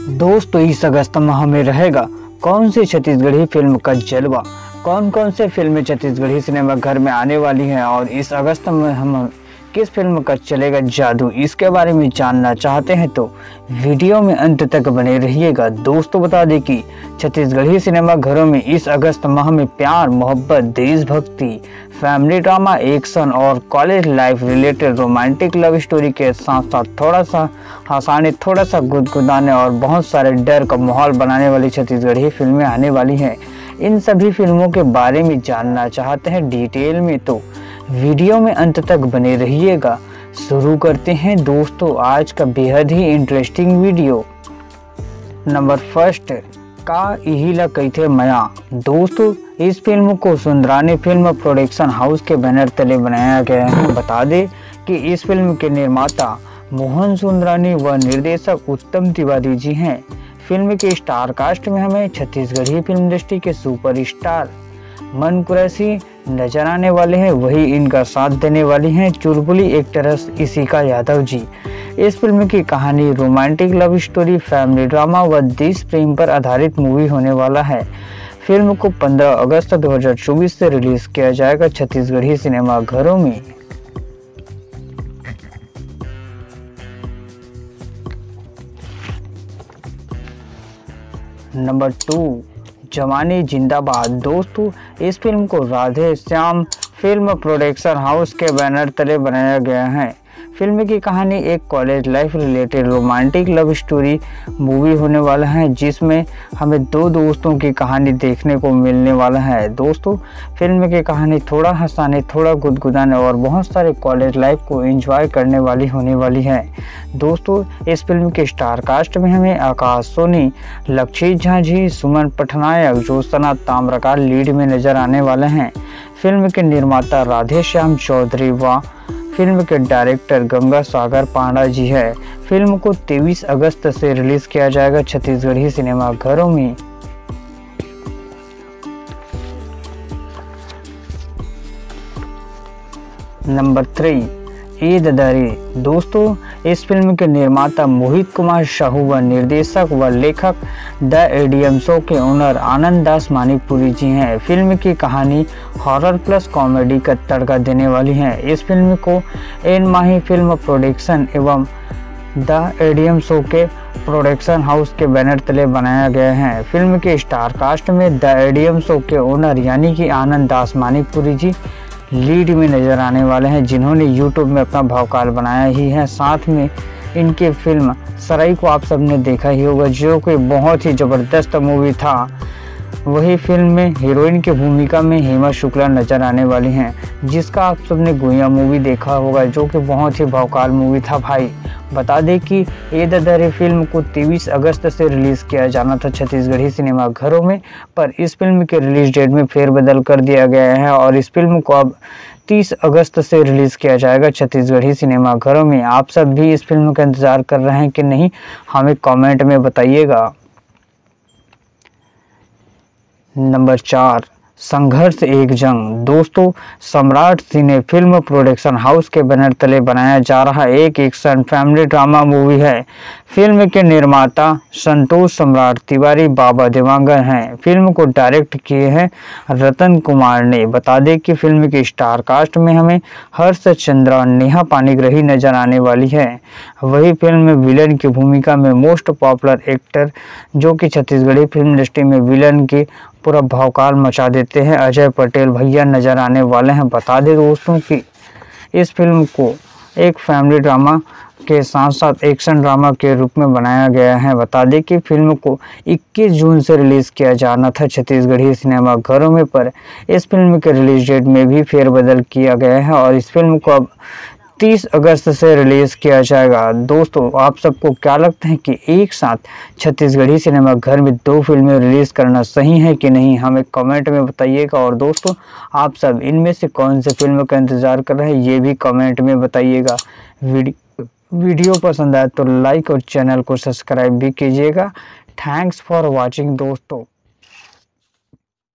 दोस्तों इस अगस्त माह में रहेगा कौन सी छत्तीसगढ़ी फिल्म का जलवा। कौन कौन से फिल्में छत्तीसगढ़ी सिनेमा घर में आने वाली हैं और इस अगस्त में हम किस फिल्म का चलेगा जादू, इसके बारे में जानना चाहते हैं तो वीडियो में अंत तक बने रहिएगा। दोस्तों बता दें कि छत्तीसगढ़ी सिनेमा घरों में इस अगस्त माह में प्यार, मोहब्बत, देशभक्ति, फैमिली ड्रामा, एक्शन और college life related romantic love story के साथ साथ थोड़ा सा हंसाने, थोड़ा सा गुदगुदाने और बहुत सारे डर का माहौल बनाने वाली छत्तीसगढ़ी फिल्में आने वाली हैं। इन सभी फिल्मों के बारे में जानना चाहते हैं डिटेल में तो वीडियो में अंत तक बने रहिएगा। शुरू करते हैं दोस्तों आज का बेहद ही इंटरेस्टिंग वीडियो। नंबर फर्स्ट का इहिला कैथे मया। दोस्तों इस फिल्म को सुंदरानी फिल्म प्रोडक्शन हाउस के बैनर तले बनाया गया है। बता दें कि इस फिल्म के निर्माता मोहन सुंदरानी व निर्देशक उत्तम तिवारी जी हैं। फिल्म के स्टार कास्ट में हमें छत्तीसगढ़ी फिल्म इंडस्ट्री के सुपरस्टार मन कुरैशी नजर आने वाले हैं, वही इनका साथ देने वाली हैं चुलबुली एक्ट्रेस इशिका यादव जी। इस फिल्म की कहानी romantic love story, family drama व देश प्रेम पर आधारित मूवी होने वाला है। फिल्म को 15 अगस्त 2024 से रिलीज किया जाएगा छत्तीसगढ़ी सिनेमा घरों में। नंबर 2 जवानी जिंदाबाद। दोस्तों इस फिल्म को Radhe Shyam film production house के बैनर तले बनाया गया है। फिल्म की कहानी एक college life related romantic love story movie होने वाला है, जिसमें हमें दो दोस्तों की कहानी देखने को मिलने वाला है। दोस्तों फिल्म की कहानी थोड़ा हंसाने, थोड़ा गुदगुदाने और बहुत सारे कॉलेज लाइफ को एंजॉय करने वाली होने वाली है। दोस्तों इस फिल्म के स्टार कास्ट में हमें आकाश सोनी, लक्षित झा जी, सुमन पटनायक, ज्योत्सना ताम्रकार लीड में नजर आने वाले हैं। फिल्म के निर्माता राधे श्याम चौधरी व फिल्म के डायरेक्टर गंगा सागर पांडा जी है। फिल्म को 23 अगस्त से रिलीज किया जाएगा छत्तीसगढ़ी सिनेमा घरों में। नंबर 3 ईद दरी। दोस्तों इस फिल्म के निर्माता मोहित कुमार साहू व निर्देशक व लेखक द एडीएम शो के ओनर आनंद दास मानिकपुरी जी हैं। फिल्म की कहानी हॉरर प्लस कॉमेडी का तड़का देने वाली है। इस फिल्म को एन माही फिल्म प्रोडक्शन एवं द एडीएम शो के प्रोडक्शन हाउस के बैनर तले बनाया गया है। फिल्म के स्टार कास्ट में द एडीएम शो के ओनर यानी कि आनंद दास मानिकपुरी जी लीड में नजर आने वाले हैं, जिन्होंने यूट्यूब में अपना भवकाल बनाया ही है। साथ में इनके फिल्म सराई को आप सबने देखा ही होगा, जो कि बहुत ही ज़बरदस्त मूवी था। वही फिल्म में हीरोइन की भूमिका में हेमा शुक्ला नजर आने वाली हैं, जिसका आप सबने गुइया मूवी देखा होगा, जो कि बहुत ही भवकाल मूवी था भाई। बता दें कि ये ददरी फिल्म को 23 अगस्त से रिलीज किया जाना था छत्तीसगढ़ी सिनेमा घरों में, पर इस फिल्म के रिलीज डेट में फेरबदल कर दिया गया है और इस फिल्म को अब 30 अगस्त से रिलीज किया जाएगा छत्तीसगढ़ी सिनेमा घरों में। आप सब भी इस फिल्म का इंतजार कर रहे हैं कि नहीं, हमें कमेंट में बताइएगा। नंबर 4 संघर्ष एक जंग। दोस्तों सम्राट सिने फिल्म प्रोडक्शन हाउस के बैनर तले बनाया जा रहा एक एक्शन फैमिली ड्रामा मूवी है। फिल्म के निर्माता संतोष सम्राट तिवारी बाबा देवांगन हैं। फिल्म को डायरेक्ट किए हैं रतन कुमार ने। बता दें कि फिल्म के स्टार कास्ट में हमें हर्ष चंद्रा, नेहा पानीग्राही नजर आने वाली है। वही फिल्म में विलन की भूमिका में मोस्ट पॉपुलर एक्टर, जो कि छत्तीसगढ़ी फिल्म इंडस्ट्री में विलन की पूरा भौकाल मचा देते हैं, अजय पटेल भैया नजर आने वाले हैं। बता दें दोस्तों कि इस फिल्म को एक फैमिली ड्रामा के साथ साथ एक्शन ड्रामा के रूप में बनाया गया है। बता दें कि फिल्म को 21 जून से रिलीज किया जाना था छत्तीसगढ़ी सिनेमा घरों में, पर इस फिल्म के रिलीज डेट में भी फेरबदल किया गया है और इस फिल्म को अब 30 अगस्त से रिलीज किया जाएगा। दोस्तों आप सबको क्या लगता है कि एक साथ छत्तीसगढ़ी सिनेमा घर में 2 फिल्में रिलीज करना सही है कि नहीं, हमें कमेंट में बताइएगा। और दोस्तों आप सब इनमें से कौन से फिल्म का इंतजार कर रहे हैं, ये भी कमेंट में बताइएगा। वीडियो पसंद आए तो लाइक और चैनल को सब्सक्राइब भी कीजिएगा। थैंक्स फॉर वॉचिंग दोस्तों।